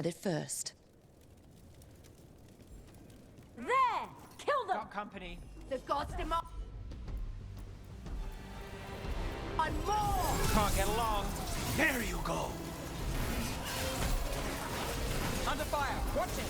At it first. There! Kill them! Got company. The gods demand... And more! Can't get along. There you go. Under fire. Watch it.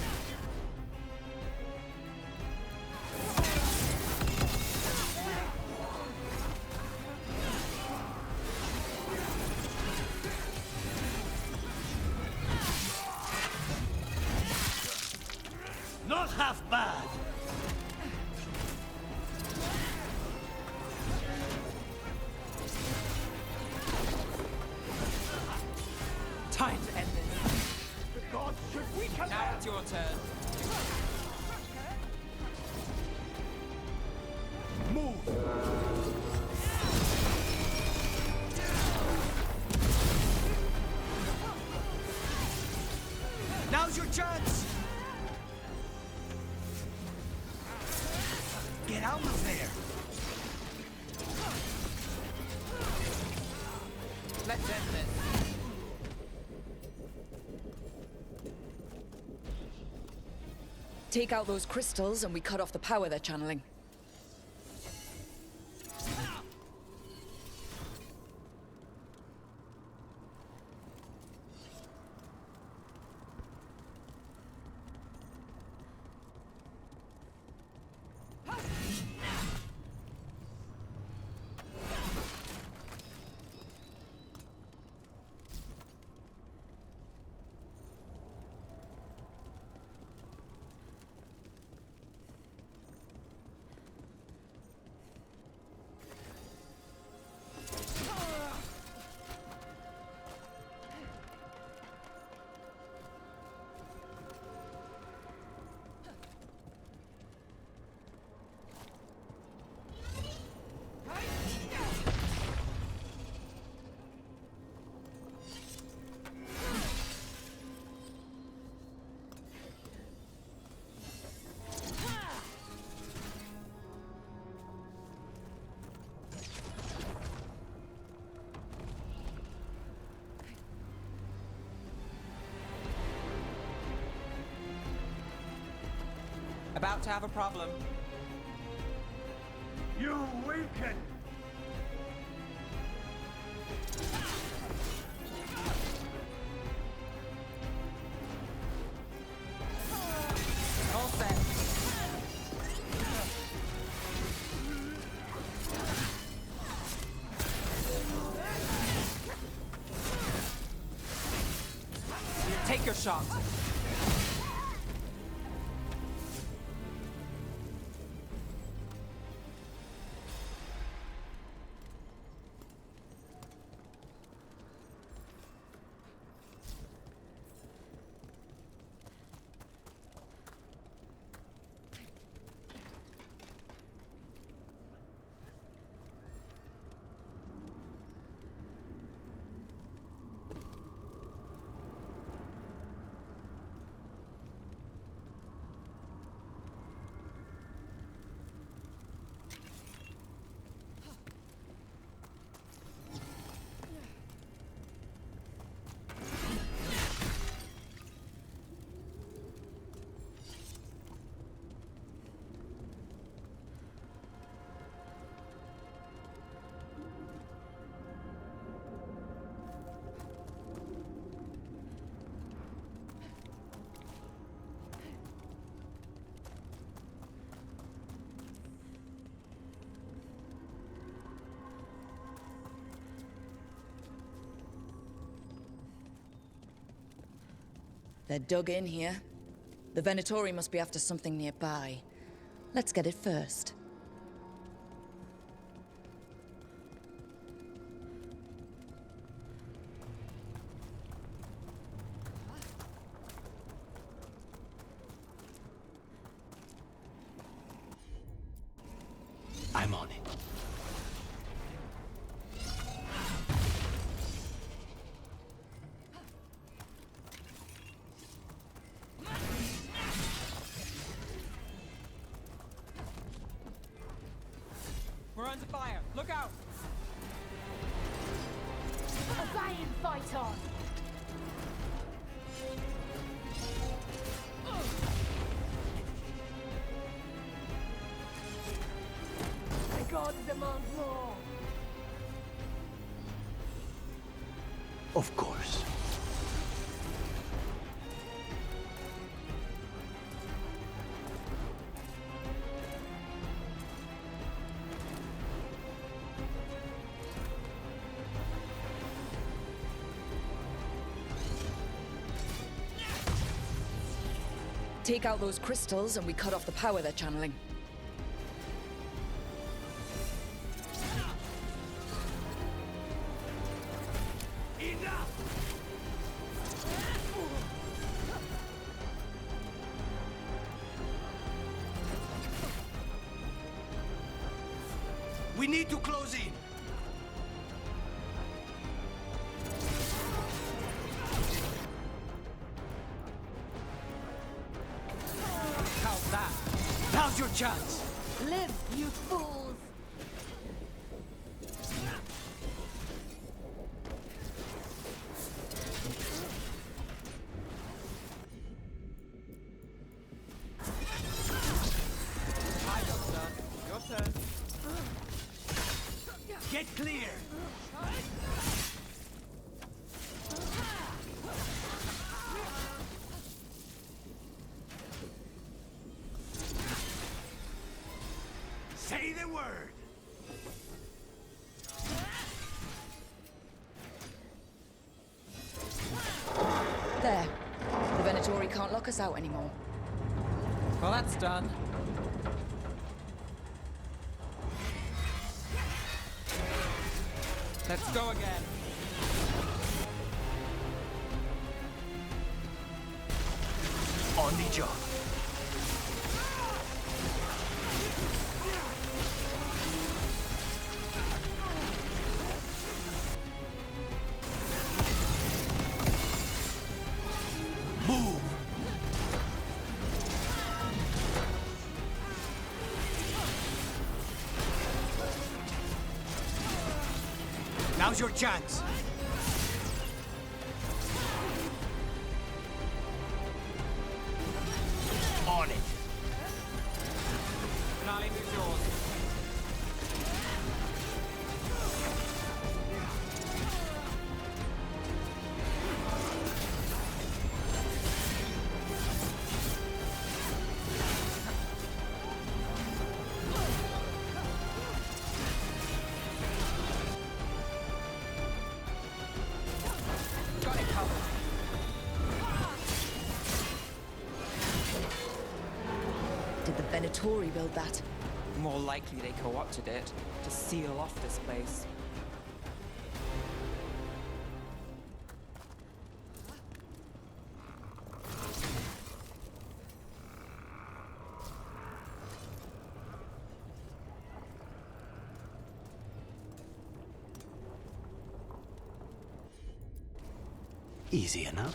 Not half bad. Time to end this. The gods should weaken Now them. it's your turn. Move. Now's your chance. Get out of there. Let's end this. Take out those crystals and we cut off the power they're channeling. About to have a problem. You weaken. All set. Take your shot. They're dug in here. The Venatori must be after something nearby. Let's get it first. I'm on it. We're under fire. Look out! A valiant fight on! Of course. Take out those crystals and we cut off the power they're channeling. We need to close in. How's that? Now's your chance. Live, you fools! Hi, Doctor. Your turn. Get clear. Say the word. There. The Venatori can't lock us out anymore. Well, that's done. Let's go again. On the job. Move. Now's your chance. On it. Finale is yours. Got it covered. Did the Venatori build that? More likely they co-opted it to seal off this place. Easy enough.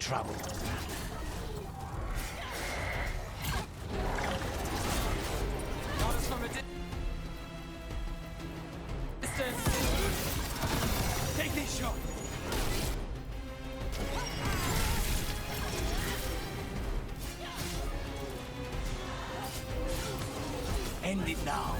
trouble. Got us from a distance. Take this shot! End it now.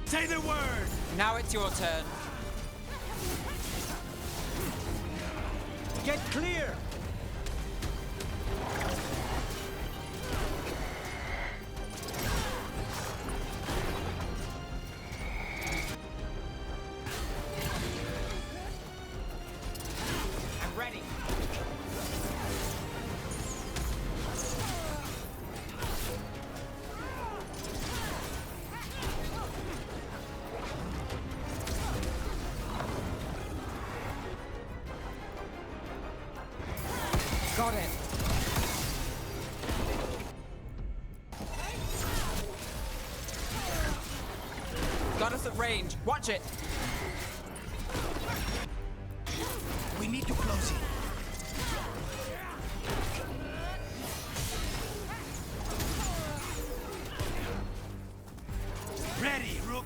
Say the word! Now it's your turn. Get clear! I'm ready. Got it. Got us at range. Watch it. We need to close it. Ready, Rook.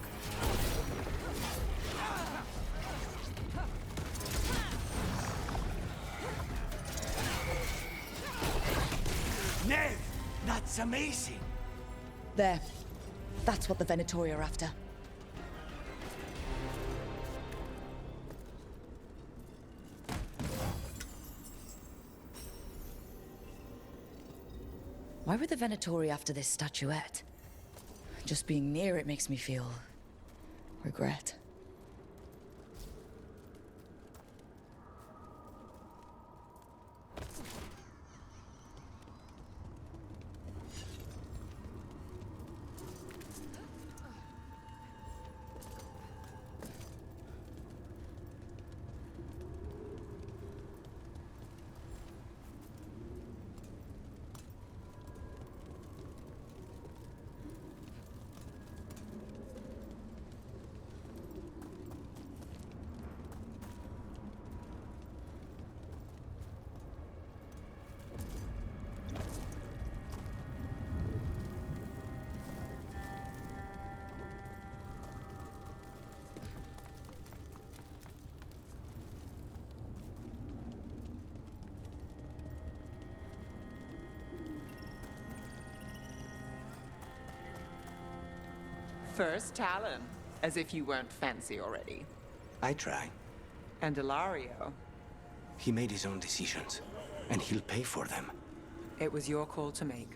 Nev, that's amazing. There. That's what the Venatori are after. Why were the Venatori after this statuette? Just being near it makes me feel regret. First Talon. As if you weren't fancy already. I try. And Ilario. He made his own decisions, and he'll pay for them. It was your call to make.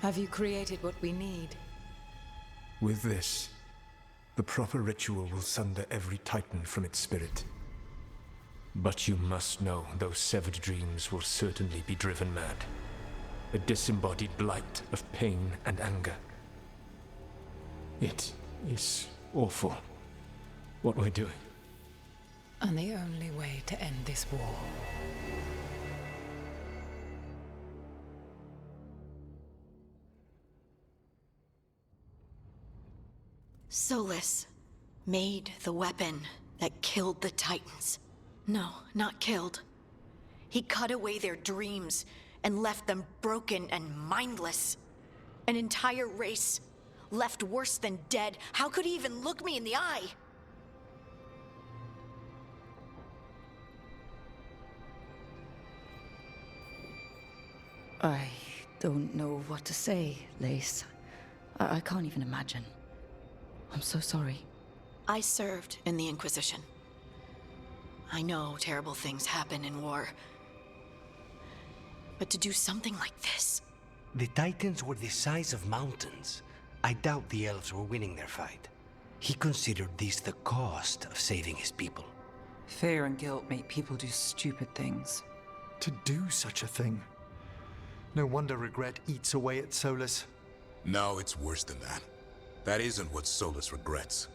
Have you created what we need? With this, the proper ritual will sunder every Titan from its spirit. But you must know those severed dreams will certainly be driven mad. A disembodied blight of pain and anger. It is awful what we're doing. And the only way to end this war. Solus made the weapon that killed the Titans. No, not killed. He cut away their dreams and left them broken and mindless. An entire race left worse than dead. How could he even look me in the eye? I don't know what to say, Lace. I can't even imagine. I'm so sorry. I served in the Inquisition. I know terrible things happen in war. But to do something like this... The Titans were the size of mountains. I doubt the elves were winning their fight. He considered this the cost of saving his people. Fear and guilt make people do stupid things. To do such a thing. No wonder regret eats away at Solus. No, it's worse than that. That isn't what Solus regrets.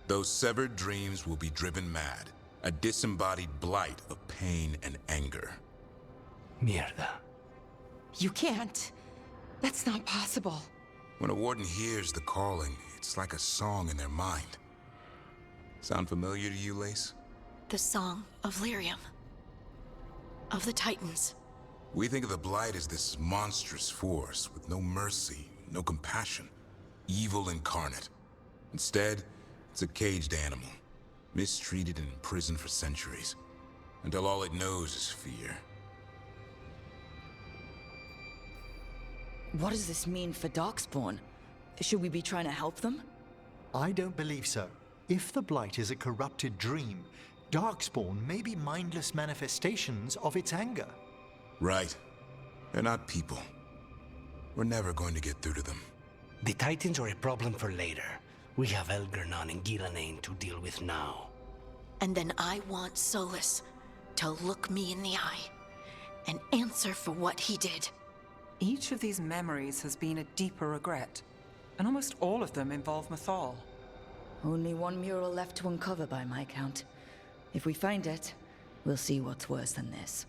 Those severed dreams will be driven mad. A disembodied blight of pain and anger. Mierda. You can't. That's not possible. When a warden hears the calling, it's like a song in their mind. Sound familiar to you, Lace? The Song of Lyrium. Of the Titans. We think of the Blight as this monstrous force with no mercy, no compassion. Evil incarnate. Instead, it's a caged animal. Mistreated and imprisoned for centuries. Until all it knows is fear. What does this mean for Darkspawn? Should we be trying to help them? I don't believe so. If the Blight is a corrupted dream, Darkspawn may be mindless manifestations of its anger. Right. They're not people. We're never going to get through to them. The Titans are a problem for later. We have Elgernon and Gillanane to deal with now. And then I want Solus to look me in the eye and answer for what he did. Each of these memories has been a deeper regret, and almost all of them involve Mythal. Only one mural left to uncover by my count. If we find it, we'll see what's worse than this.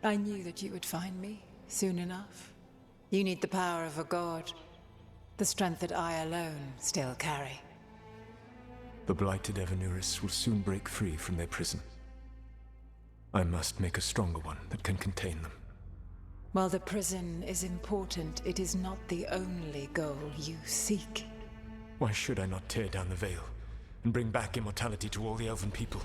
I knew that you would find me soon enough. You need the power of a god, the strength that I alone still carry. The blighted Evanuris will soon break free from their prison. I must make a stronger one that can contain them. While the prison is important, it is not the only goal you seek. Why should I not tear down the veil and bring back immortality to all the elven people?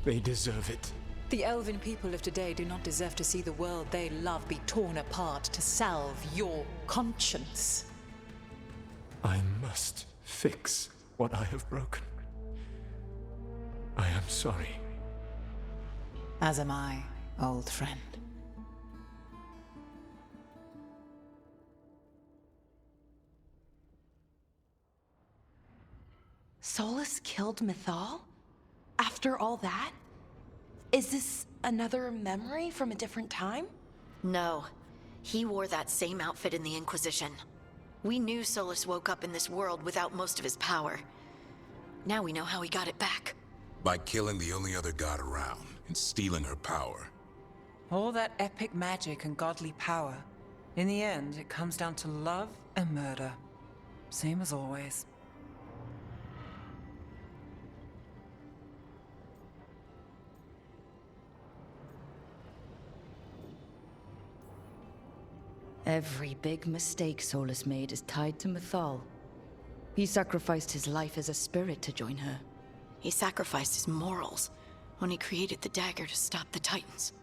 They deserve it. The elven people of today do not deserve to see the world they love be torn apart to salve your conscience. I must fix what I have broken. I am sorry. As am I, old friend. Solus killed Mythal? After all that? Is this another memory from a different time? No. He wore that same outfit in the Inquisition. We knew Solus woke up in this world without most of his power. Now we know how he got it back. By killing the only other god around and stealing her power. All that epic magic and godly power. In the end, it comes down to love and murder. Same as always. Every big mistake Solus made is tied to Mythal. He sacrificed his life as a spirit to join her. He sacrificed his morals when he created the dagger to stop the Titans.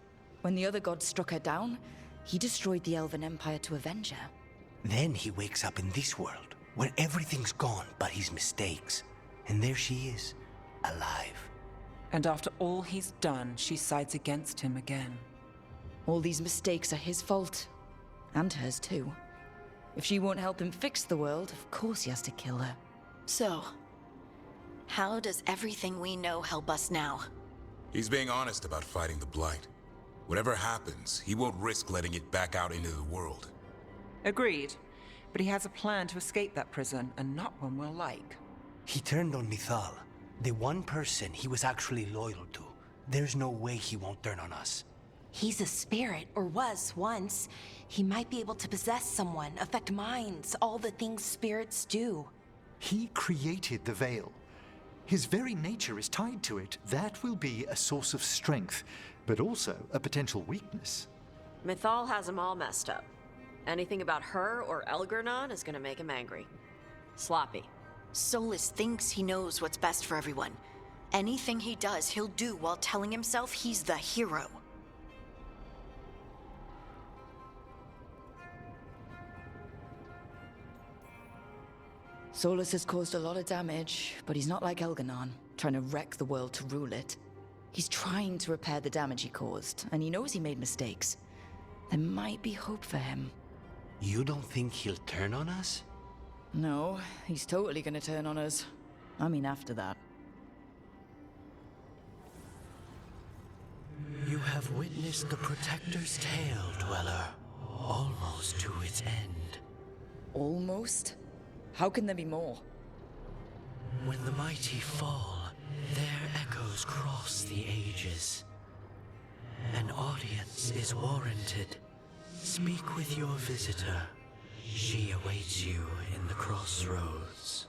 When the other gods struck her down, he destroyed the Elven Empire to avenge her. Then he wakes up in this world, where everything's gone but his mistakes. And there she is, alive. And after all he's done, she sides against him again. All these mistakes are his fault. And hers too. If she won't help him fix the world, of course he has to kill her. So, how does everything we know help us now? He's being honest about fighting the Blight. Whatever happens, he won't risk letting it back out into the world. Agreed. But he has a plan to escape that prison, and not one we'll like. He turned on Mithal, the one person he was actually loyal to. There's no way he won't turn on us. He's a spirit, or was once. He might be able to possess someone, affect minds, all the things spirits do. He created the Veil. His very nature is tied to it. That will be a source of strength, but also a potential weakness. Mythal has him all messed up. Anything about her or Elgernon is gonna make him angry. Sloppy. Solus thinks he knows what's best for everyone. Anything he does, he'll do while telling himself he's the hero. Solus has caused a lot of damage, but he's not like Elgernon, trying to wreck the world to rule it. He's trying to repair the damage he caused, and he knows he made mistakes. There might be hope for him. You don't think he'll turn on us? No, he's totally gonna turn on us. I mean, after that. You have witnessed the Protector's tale, Dweller, almost to its end. Almost? How can there be more? When the mighty fall, their echoes cross the ages. An audience is warranted. Speak with your visitor. She awaits you in the crossroads.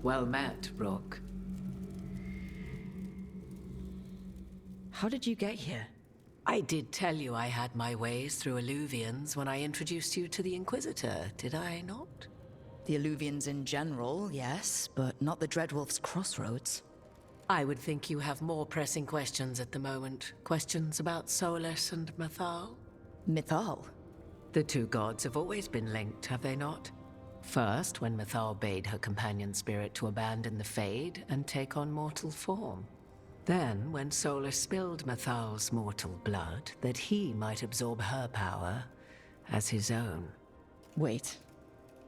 Well met, Rook. How did you get here? I did tell you I had my ways through Illuvians when I introduced you to the Inquisitor, did I not? The Illuvians in general, yes, but not the Dreadwolf's crossroads. I would think you have more pressing questions at the moment. Questions about Solus and Mythal? Mythal? The two gods have always been linked, have they not? First, when Mythal bade her companion spirit to abandon the Fade and take on mortal form. Then, when Solus spilled Mythal's mortal blood, that he might absorb her power as his own. Wait.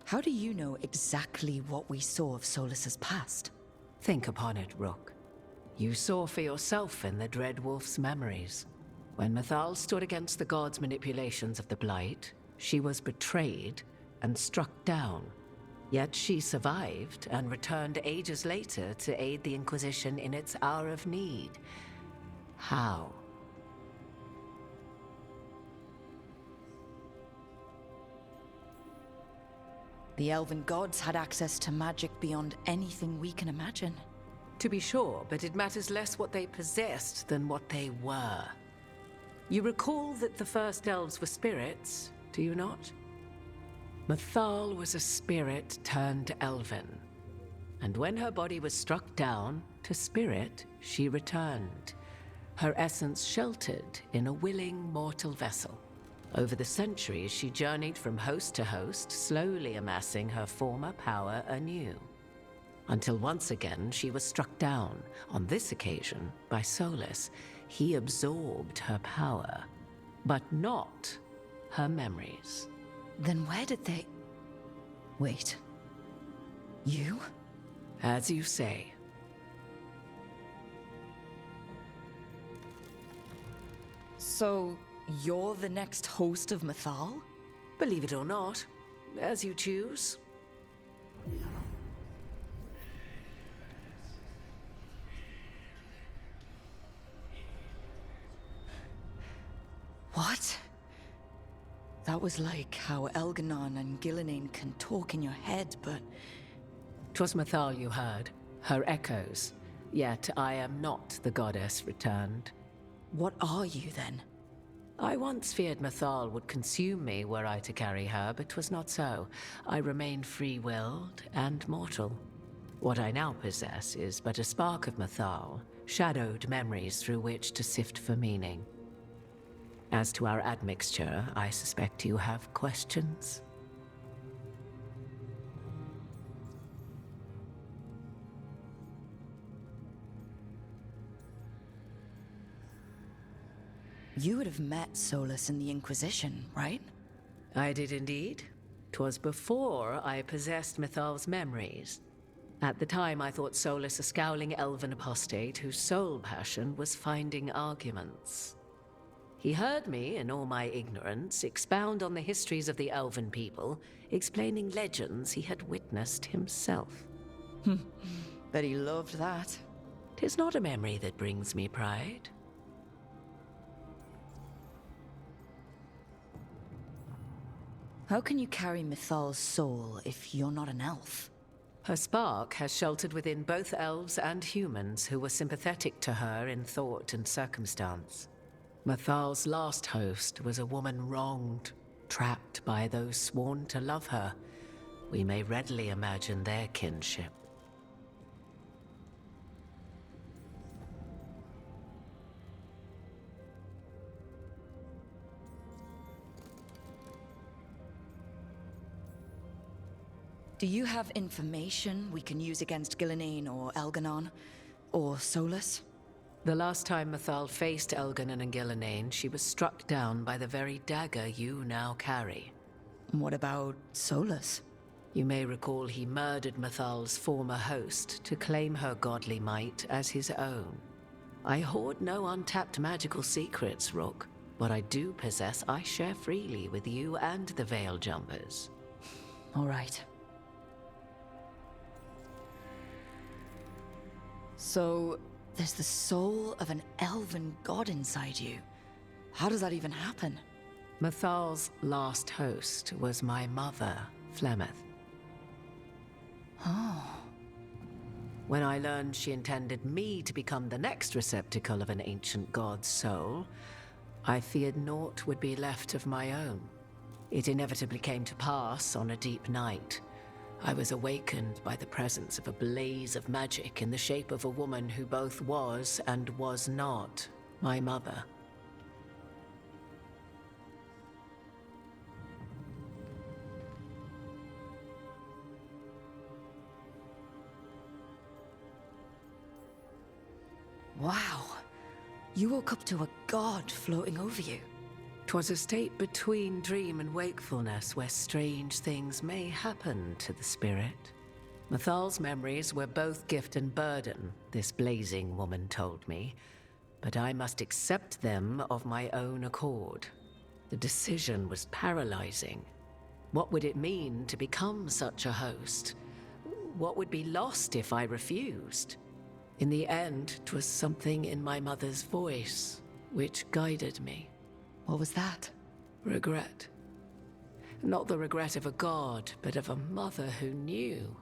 How do you know exactly what we saw of Solus's past? Think upon it, Rook. You saw for yourself in the Dreadwolf's memories. When Mythal stood against the gods' manipulations of the Blight, she was betrayed and struck down. Yet she survived and returned ages later to aid the Inquisition in its hour of need. How? The elven gods had access to magic beyond anything we can imagine. To be sure, but it matters less what they possessed than what they were. You recall that the first elves were spirits, do you not? Mythal was a spirit turned elven, and when her body was struck down, to spirit she returned, her essence sheltered in a willing mortal vessel. Over the centuries, she journeyed from host to host, slowly amassing her former power anew. Until once again she was struck down, on this occasion by Solus. He absorbed her power, but not her memories. Then where did they... Wait. You? As you say. So, you're the next host of Mythal? Believe it or not, as you choose. What? That was like how Elganon and Gillenane can talk in your head, but... 'Twas Mathal you heard, her echoes. Yet I am not the goddess returned. What are you, then? I once feared Mathal would consume me were I to carry her, but 'twas not so. I remain free-willed and mortal. What I now possess is but a spark of Mathal, shadowed memories through which to sift for meaning. As to our admixture, I suspect you have questions. You would have met Solus in the Inquisition, right? I did indeed. 'Twas before I possessed Mathal's memories. At the time, I thought Solus a scowling elven apostate whose sole passion was finding arguments. He heard me, in all my ignorance, expound on the histories of the elven people, explaining legends he had witnessed himself. Bet he loved that. 'Tis not a memory that brings me pride. How can you carry Mithal's soul if you're not an elf? Her spark has sheltered within both elves and humans who were sympathetic to her in thought and circumstance. Mathal's last host was a woman wronged, trapped by those sworn to love her. We may readily imagine their kinship. Do you have information we can use against Gillenane or Elganon? Or Solus? The last time Mathal faced Elganon and Gillenane, she was struck down by the very dagger you now carry. What about Solus? You may recall he murdered Mathal's former host to claim her godly might as his own. I hoard no untapped magical secrets, Rook. What I do possess, I share freely with you and the Veil Jumpers. All right. So, there's the soul of an elven god inside you. How does that even happen? Mathal's last host was my mother, Flemeth. Oh. When I learned she intended me to become the next receptacle of an ancient god's soul, I feared naught would be left of my own. It inevitably came to pass on a deep night. I was awakened by the presence of a blaze of magic in the shape of a woman who both was and was not my mother. Wow. You woke up to a god floating over you. 'Twas a state between dream and wakefulness where strange things may happen to the spirit. Mathal's memories were both gift and burden, this blazing woman told me, but I must accept them of my own accord. The decision was paralyzing. What would it mean to become such a host? What would be lost if I refused? In the end, 'twas something in my mother's voice which guided me. What was that? Regret. Not the regret of a god, but of a mother who knew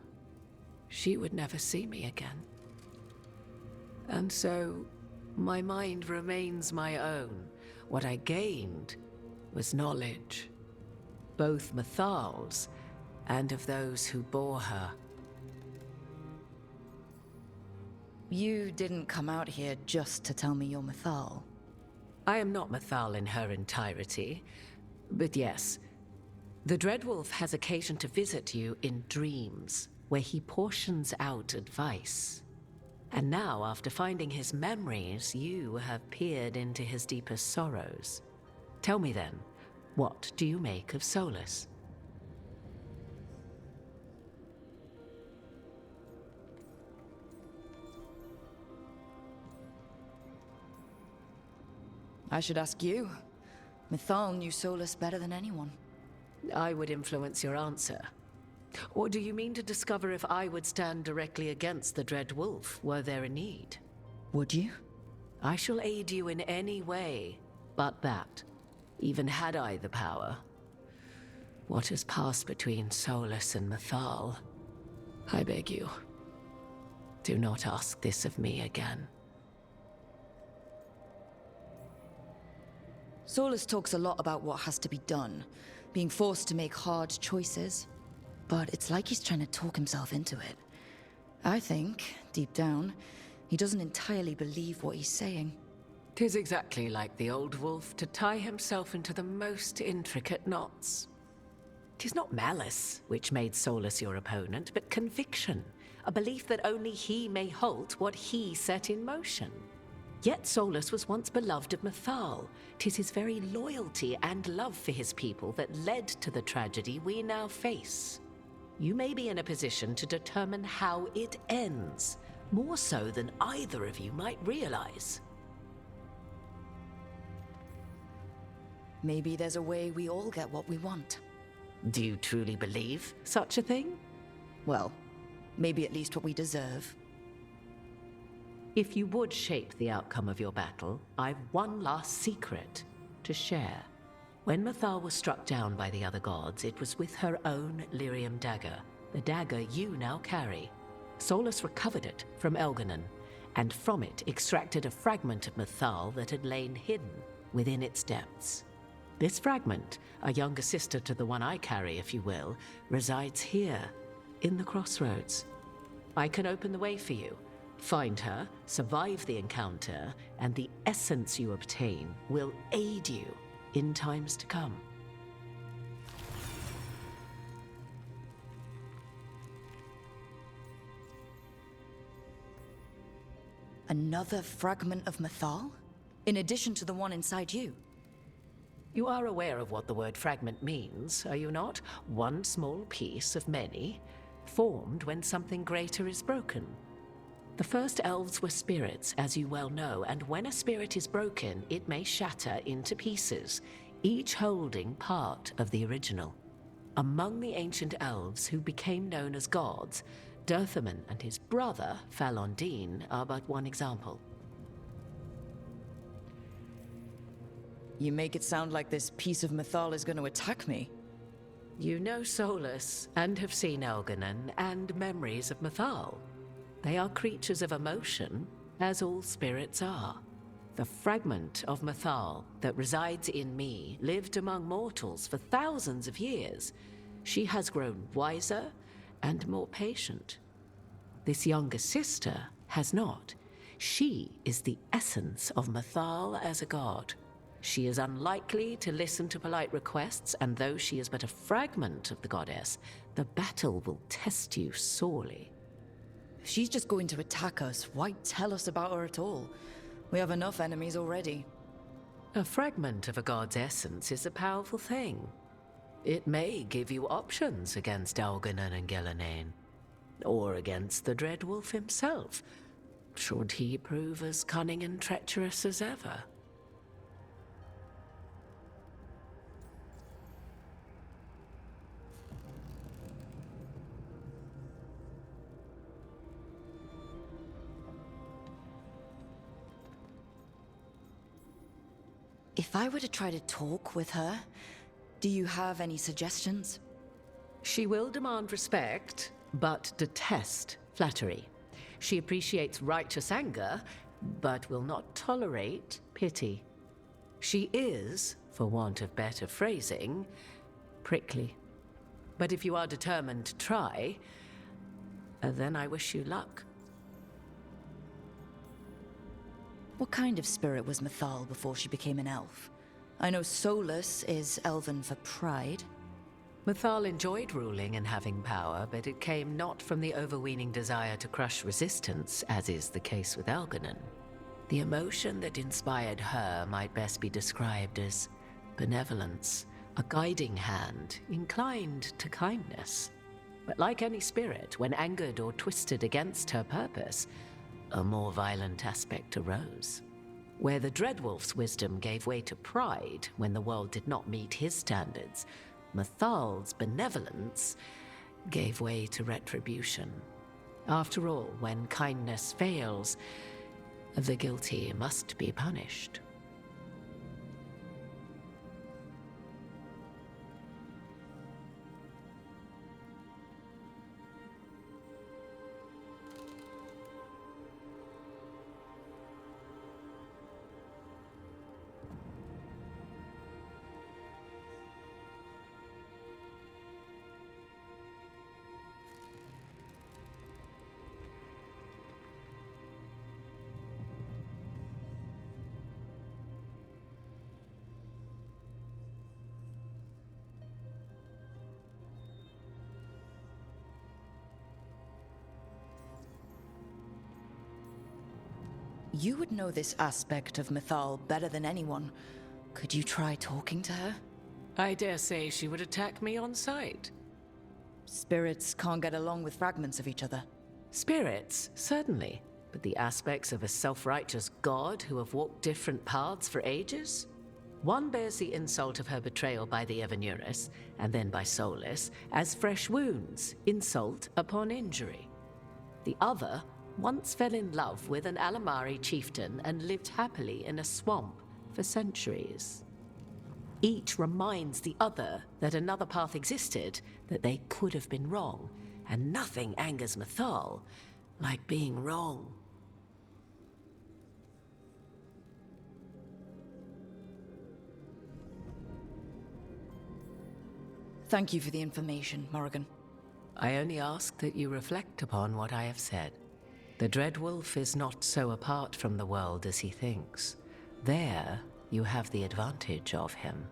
she would never see me again. And so, my mind remains my own. What I gained was knowledge, both Mathal's and of those who bore her. You didn't come out here just to tell me you're Mathal. I am not Mathal in her entirety, but yes, the Dreadwolf has occasion to visit you in dreams, where he portions out advice. And now, after finding his memories, you have peered into his deepest sorrows. Tell me then, what do you make of Solus? I should ask you. Mathal knew Solus better than anyone. I would influence your answer. Or do you mean to discover if I would stand directly against the Dread Wolf, were there a need? Would you? I shall aid you in any way but that. Even had I the power, what has passed between Solus and Mythal, I beg you, do not ask this of me again. Solus talks a lot about what has to be done, being forced to make hard choices. But it's like he's trying to talk himself into it. I think, deep down, he doesn't entirely believe what he's saying. 'Tis exactly like the old wolf to tie himself into the most intricate knots. 'Tis not malice which made Solus your opponent, but conviction, a belief that only he may halt what he set in motion. Yet Solus was once beloved of Mythal. 'Tis his very loyalty and love for his people that led to the tragedy we now face. You may be in a position to determine how it ends, more so than either of you might realize. Maybe there's a way we all get what we want. Do you truly believe such a thing? Well, maybe at least what we deserve. If you would shape the outcome of your battle, I've one last secret to share. When Mythal was struck down by the other gods, it was with her own lyrium dagger, the dagger you now carry. Solus recovered it from Elganon, and from it extracted a fragment of Mythal that had lain hidden within its depths. This fragment, a younger sister to the one I carry, if you will, resides here, in the crossroads. I can open the way for you. Find her, survive the encounter, and the essence you obtain will aid you in times to come. Another fragment of Mythal? In addition to the one inside you? You are aware of what the word fragment means, are you not? One small piece of many, formed when something greater is broken. The first elves were spirits, as you well know, and when a spirit is broken, it may shatter into pieces, each holding part of the original. Among the ancient elves who became known as gods, Dirthaman and his brother, Falondine, are but one example. You make it sound like this piece of Mythal is going to attack me. You know Solus, and have seen Elganon, and memories of Mythal. They are creatures of emotion, as all spirits are. The fragment of Mythal that resides in me lived among mortals for thousands of years. She has grown wiser and more patient. This younger sister has not. She is the essence of Mythal as a god. She is unlikely to listen to polite requests, and though she is but a fragment of the goddess, the battle will test you sorely. If she's just going to attack us, why tell us about her at all? We have enough enemies already. A fragment of a god's essence is a powerful thing. It may give you options against Elganon and Gillenane, or against the Dreadwolf himself, should he prove as cunning and treacherous as ever. If I were to try to talk with her, do you have any suggestions? She will demand respect, but detest flattery. She appreciates righteous anger, but will not tolerate pity. She is, for want of better phrasing, prickly. But if you are determined to try, then I wish you luck. What kind of spirit was Mythal before she became an elf? I know Solus is elven for pride. Mythal enjoyed ruling and having power, but it came not from the overweening desire to crush resistance, as is the case with Elganon. The emotion that inspired her might best be described as benevolence, a guiding hand, inclined to kindness. But like any spirit, when angered or twisted against her purpose, a more violent aspect arose. Where the Dreadwolf's wisdom gave way to pride when the world did not meet his standards, Mythal's benevolence gave way to retribution. After all, when kindness fails, the guilty must be punished. You would know this aspect of Mythal better than anyone. Could you try talking to her? I dare say she would attack me on sight. Spirits can't get along with fragments of each other. Spirits, certainly. But the aspects of a self-righteous god who have walked different paths for ages? One bears the insult of her betrayal by the Evanurus, and then by Solus, as fresh wounds, insult upon injury. The other once fell in love with an Alamari chieftain and lived happily in a swamp for centuries. Each reminds the other that another path existed, that they could have been wrong, and nothing angers Mythal like being wrong. Thank you for the information, Morrigan. I only ask that you reflect upon what I have said. The Dreadwolf is not so apart from the world as he thinks. There, you have the advantage of him.